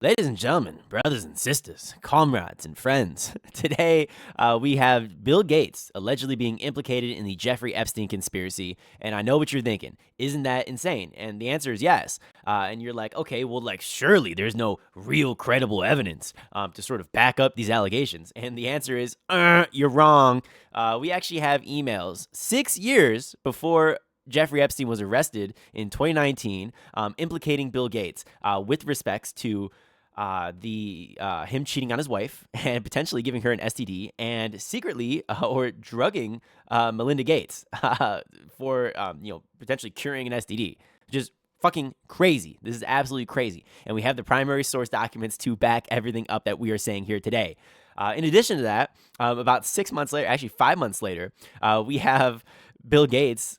Ladies and gentlemen, brothers and sisters, comrades and friends, today we have Bill Gates allegedly being implicated in the Jeffrey Epstein conspiracy. And I know what you're thinking. Isn't that insane? And the answer is yes. And you're like, okay, well, surely there's no real credible evidence to sort of back up these allegations. And the answer is, you're wrong. We actually have emails 6 years before Jeffrey Epstein was arrested in 2019, implicating Bill Gates with respects to him cheating on his wife and potentially giving her an STD and secretly or drugging Melinda Gates for potentially curing an STD. Just fucking crazy. This is absolutely crazy. And we have the primary source documents to back everything up that we are saying here today. In addition to that, about 6 months later, actually 5 months later, we have Bill Gates,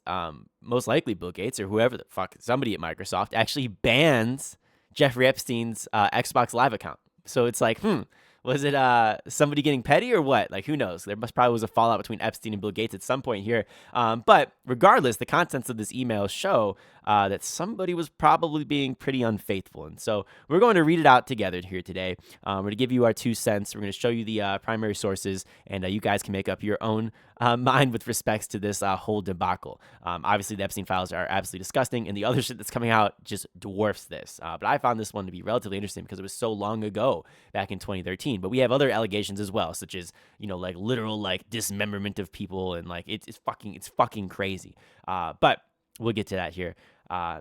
most likely Bill Gates or whoever the fuck, somebody at Microsoft actually bans Jeffrey Epstein's Xbox Live account. So it's like, was it somebody getting petty or what? Who knows? There probably was a fallout between Epstein and Bill Gates at some point here. But regardless, the contents of this email show that somebody was probably being pretty unfaithful. And so we're going to read it out together here today. We're going to give you our 2 cents. We're going to show you the primary sources, and you guys can make up your own mind with respects to this whole debacle. Obviously, the Epstein files are absolutely disgusting, and the other shit that's coming out just dwarfs this. But I found this one to be relatively interesting because it was so long ago, back in 2013. But we have other allegations as well, such as literal dismemberment of people, and it's fucking crazy. But we'll get to that here.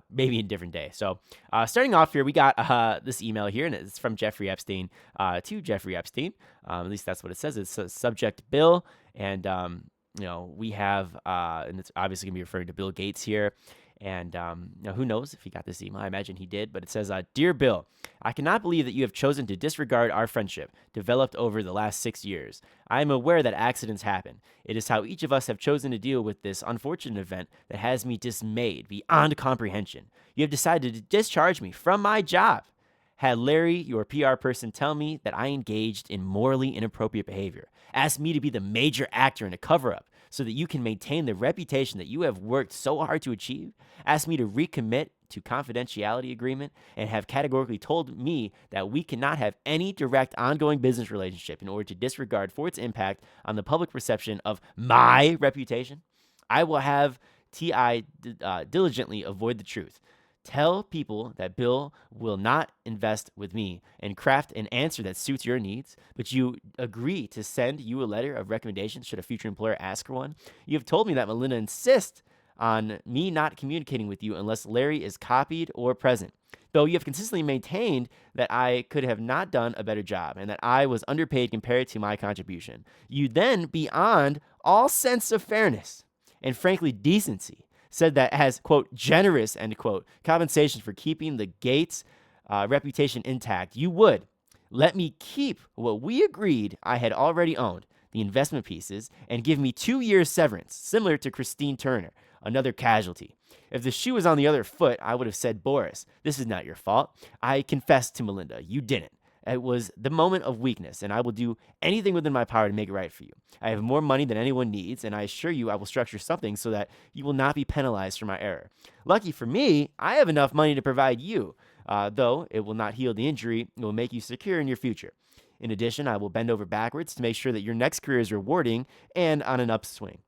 Maybe a different day. So starting off here, we got this email here, and it's from Jeffrey Epstein to Jeffrey Epstein. At least that's what it says. It's a subject Bill, and we have, and it's obviously gonna be referring to Bill Gates here. And who knows if he got this email? I imagine he did. But it says, "Dear Bill, I cannot believe that you have chosen to disregard our friendship developed over the last 6 years. I am aware that accidents happen. It is how each of us have chosen to deal with this unfortunate event that has me dismayed beyond comprehension. You have decided to discharge me from my job. Had Larry, your PR person, tell me that I engaged in morally inappropriate behavior, asked me to be the major actor in a cover-up so that you can maintain the reputation that you have worked so hard to achieve, asked me to recommit to confidentiality agreement, and have categorically told me that we cannot have any direct ongoing business relationship in order to disregard for its impact on the public perception of my reputation. I will have TI diligently avoid the truth. Tell people that Bill will not invest with me and craft an answer that suits your needs, but you agree to send you a letter of recommendation should a future employer ask for one. You have told me that Melinda insists on me not communicating with you unless Larry is copied or present. Though you have consistently maintained that I could have not done a better job and that I was underpaid compared to my contribution. You then, beyond all sense of fairness and frankly decency, said that as, quote, generous, end quote, compensation for keeping the Gates reputation intact, you would let me keep what we agreed I had already owned, the investment pieces, and give me 2 years severance, similar to Christine Turner, another casualty. If the shoe was on the other foot, I would have said, Boris, this is not your fault. I confessed to Melinda. You didn't. It was the moment of weakness, and I will do anything within my power to make it right for you. I have more money than anyone needs, and I assure you I will structure something so that you will not be penalized for my error. Lucky for me, I have enough money to provide you, though it will not heal the injury. It will make you secure in your future. In addition, I will bend over backwards to make sure that your next career is rewarding and on an upswing.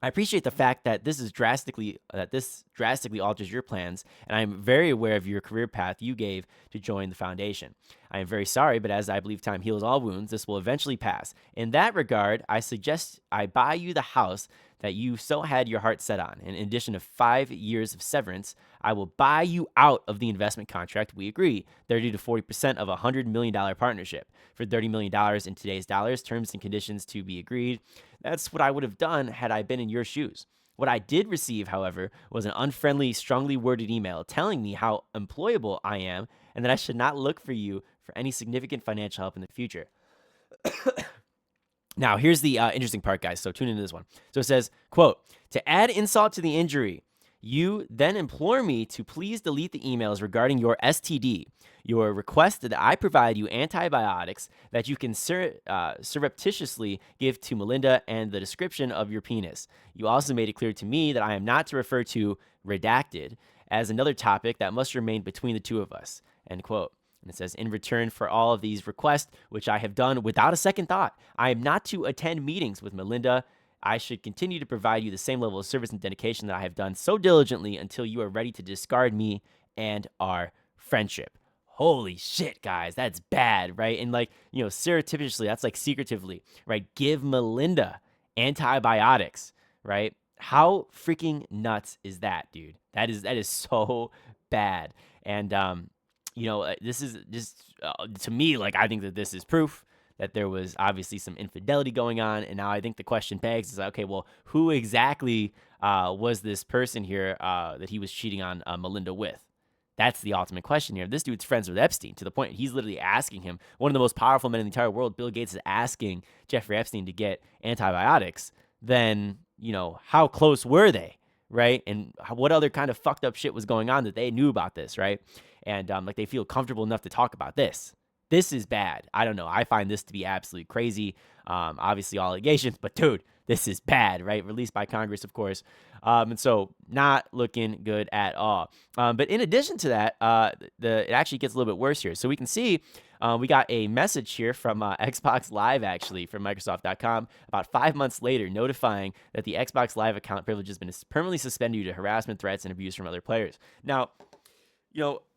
I appreciate the fact that this drastically alters your plans, and I am very aware of your career path you gave to join the foundation. I am very sorry, but as I believe time heals all wounds, this will eventually pass. In that regard, I suggest I buy you the house that you so had your heart set on. And in addition to 5 years of severance, I will buy you out of the investment contract we agree, 30 to 40% of a $100 million partnership. For $30 million in today's dollars, terms and conditions to be agreed. That's what I would have done had I been in your shoes. What I did receive, however, was an unfriendly, strongly worded email telling me how employable I am and that I should not look for you for any significant financial help in the future. Now, here's the interesting part, guys, so tune into this one. So it says, quote, to add insult to the injury, you then implore me to please delete the emails regarding your STD. Your request that I provide you antibiotics that you can surreptitiously give to Melinda and the description of your penis. You also made it clear to me that I am not to refer to redacted as another topic that must remain between the two of us, end quote. And it says, in return for all of these requests, which I have done without a second thought, I am not to attend meetings with Melinda. I should continue to provide you the same level of service and dedication that I have done so diligently until you are ready to discard me and our friendship. Holy shit, guys, that's bad, right? And like, surreptitiously, that's like secretively, right? Give Melinda antibiotics, right? How freaking nuts is that, dude? That is so bad. And this is just to me, like, I think that this is proof that there was obviously some infidelity going on. And now I think the question begs is, okay, well, who exactly was this person here that he was cheating on Melinda with? That's the ultimate question here. This dude's friends with Epstein to the point he's literally asking him, one of the most powerful men in the entire world, Bill Gates, is asking Jeffrey Epstein to get antibiotics. Then, how close were they, right? And what other kind of fucked up shit was going on that they knew about this, right? And like they feel comfortable enough to talk about this. This is bad. I don't know. I find this to be absolutely crazy. Obviously, all allegations, but dude, this is bad, right? Released by Congress, of course. And so not looking good at all. But in addition to that, it actually gets a little bit worse here. So we can see we got a message here from Xbox Live, actually, from Microsoft.com about 5 months later, notifying that the Xbox Live account privilege has been permanently suspended due to harassment, threats, and abuse from other players. Now,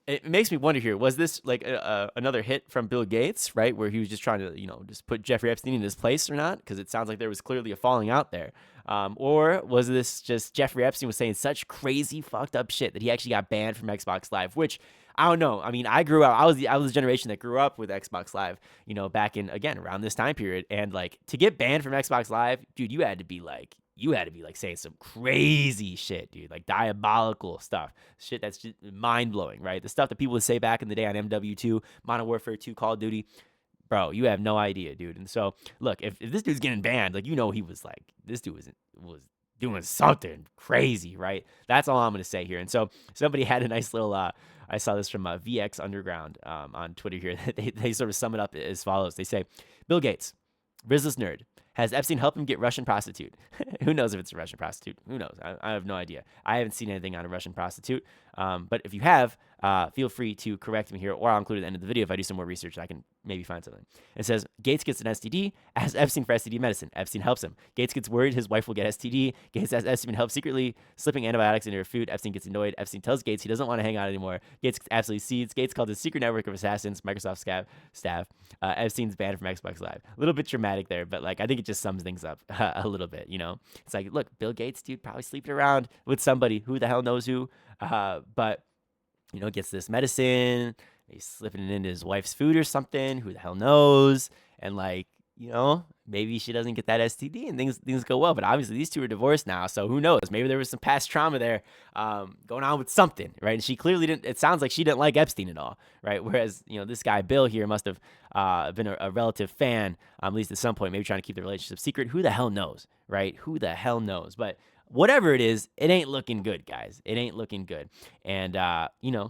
it makes me wonder here, was this like another hit from Bill Gates, right, where he was just trying to, just put Jeffrey Epstein in his place or not? Because it sounds like there was clearly a falling out there. Or was this just Jeffrey Epstein was saying such crazy fucked up shit that he actually got banned from Xbox Live, which I don't know. I mean, I grew up, I was the generation that grew up with Xbox Live, back in, again, around this time period. And like to get banned from Xbox Live, dude, you had to be like saying some crazy shit, dude, like diabolical stuff, shit that's just mind-blowing, right? The stuff that people would say back in the day on MW2, Modern Warfare 2, Call of Duty, bro, you have no idea, dude. And so, look, if this dude's getting banned, like, he was like, this dude was doing something crazy, right? That's all I'm going to say here. And so somebody had a nice little, I saw this from VX Underground on Twitter here. They sort of sum it up as follows. They say, Bill Gates, business nerd, has Epstein helped him get Russian prostitute? Who knows if it's a Russian prostitute? Who knows? I have no idea. I haven't seen anything on a Russian prostitute. But if you have, feel free to correct me here, or I'll include at the end of the video if I do some more research. I can maybe find something. It says, Gates gets an STD, asks Epstein for STD medicine. Epstein helps him. Gates gets worried his wife will get STD. Gates asks Epstein help secretly slipping antibiotics into her food. Epstein gets annoyed. Epstein tells Gates he doesn't want to hang out anymore. Gates absolutely seeds. Gates called his secret network of assassins, Microsoft staff. Epstein's banned from Xbox Live. A little bit dramatic there, but like I think it just sums things up a little bit, It's like, look, Bill Gates, dude, probably sleeping around with somebody, who the hell knows who, but, gets this medicine, he's slipping it into his wife's food or something, who the hell knows, and like, maybe she doesn't get that STD and things go well, but obviously these two are divorced now, so who knows, maybe there was some past trauma there going on with something, right? And she clearly didn't, it sounds like she didn't like Epstein at all, right? Whereas, this guy Bill here must have been a relative fan, at least at some point, maybe trying to keep the relationship secret. Who the hell knows, right? Who the hell knows? But whatever it is, it ain't looking good, guys. It ain't looking good. And,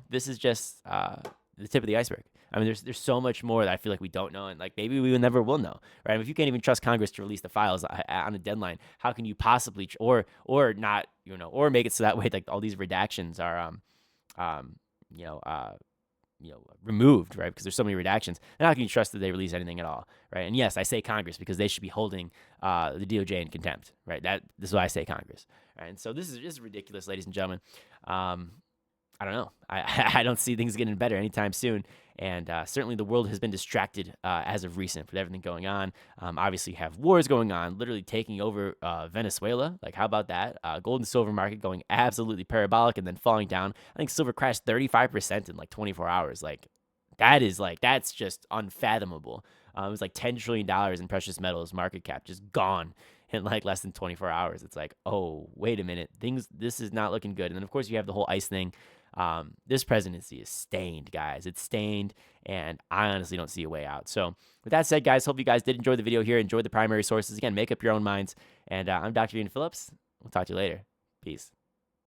this is just the tip of the iceberg. I mean, there's so much more that I feel like we don't know, and like maybe we never will know, right? I mean, if you can't even trust Congress to release the files on a deadline, how can you possibly, or not, or make it so that way like all these redactions are, removed, right? Because there's so many redactions, and how can you trust that they release anything at all, right? And yes, I say Congress because they should be holding the DOJ in contempt, right? This is why I say Congress, right? And so this is ridiculous, ladies and gentlemen. I don't know. I don't see things getting better anytime soon. And certainly the world has been distracted as of recent with everything going on. Obviously, you have wars going on, literally taking over Venezuela. Like, how about that? Gold and silver market going absolutely parabolic and then falling down. I think silver crashed 35% in like 24 hours. Like, that's just unfathomable. It was like $10 trillion in precious metals market cap just gone in like less than 24 hours. It's like, oh, wait a minute. This is not looking good. And then, of course, you have the whole ICE thing. This presidency is stained, guys. It's stained, and I honestly don't see a way out. So with that said, guys, hope you guys did enjoy the video here. Enjoy the primary sources. Again, make up your own minds. And I'm Dr. Ian Phillips. We'll talk to you later. Peace.